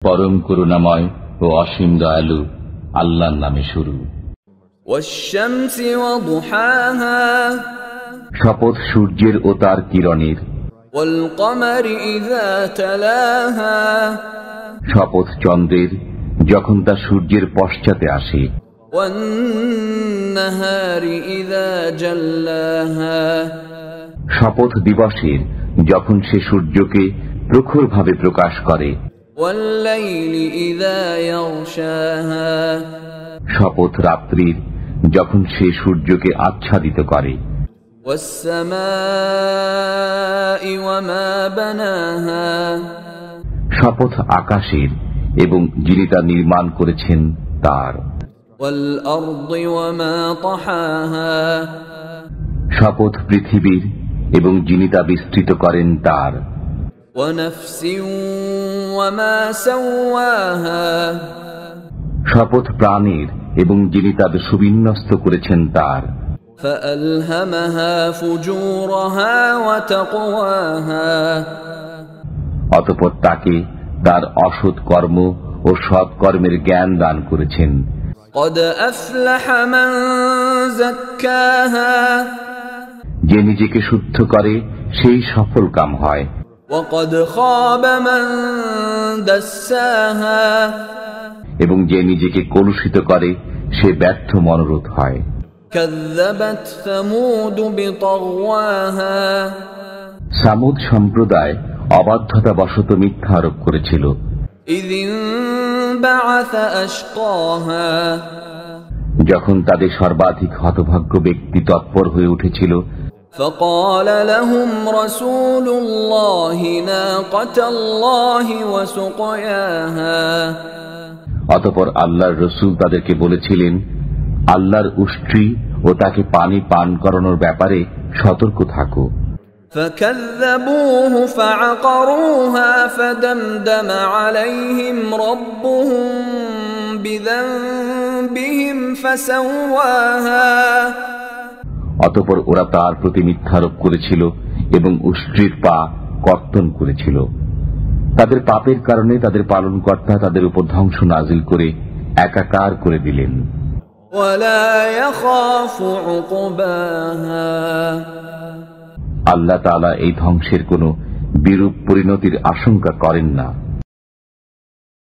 পরম করুণাময় ও অসীম দয়ালু আল্লাহর নামে শুরু। শপথ সূর্যের ও তার কিরণের। শপথ চন্দ্রের যখন তা সূর্যের পশ্চাতে আসে। শপথ দিবসের যখন সে সূর্যকে প্রখরভাবে প্রকাশ করে। শপথ রাত্রির যখন সে সূর্যকে আচ্ছাদিত করে। শপথ আকাশের এবং যিনি তা নির্মাণ করেছেন তার। শপথ পৃথিবীর এবং যিনি তা বিস্তৃত করেন তার। শপথ প্রাণীর এবং যিনি তাদের সুবিন্যস্ত করেছেন তার। অতঃপর তাকে তার অসৎ কর্ম ও সৎ কর্মের জ্ঞান দান করেছেন। যে নিজেকে শুদ্ধ করে সেই সফল কাম হয়। এবং যে নিজেকে কলুষিত করে সে ব্যর্থ মনোরথ হয়। সামুদ সম্প্রদায় অবাধ্যতাবশত মিথ্যা আরোপ করেছিল। যখন তাদের সর্বাধিক হতভাগ্য ব্যক্তি তৎপর হয়ে উঠেছিল। فقال لهم رسول الله ناقة الله وسقياها অতঃপর আল্লাহর রাসূল তাদেরকে বলেছিলেন, আল্লাহর উষ্ট্রী ও তাকে পানি পান করানোর ব্যাপারে সতর্ক থাকো। فكذبوه فعقروها فدمدم عليهم ربهم بذنبهم فسواها অতঃপর ওরা তার প্রতি মিথ্যারোপ করেছিল এবং উষ্ট্রীর পা কর্তন করেছিল। তাদের পাপের কারণে তাদের পালনকর্তা তাদের উপর ধ্বংস নাজিল করে একাকার করে দিলেন। আল্লাহ তাআলা এই ধ্বংসের কোনো বিরূপ পরিণতির আশঙ্কা করেন না।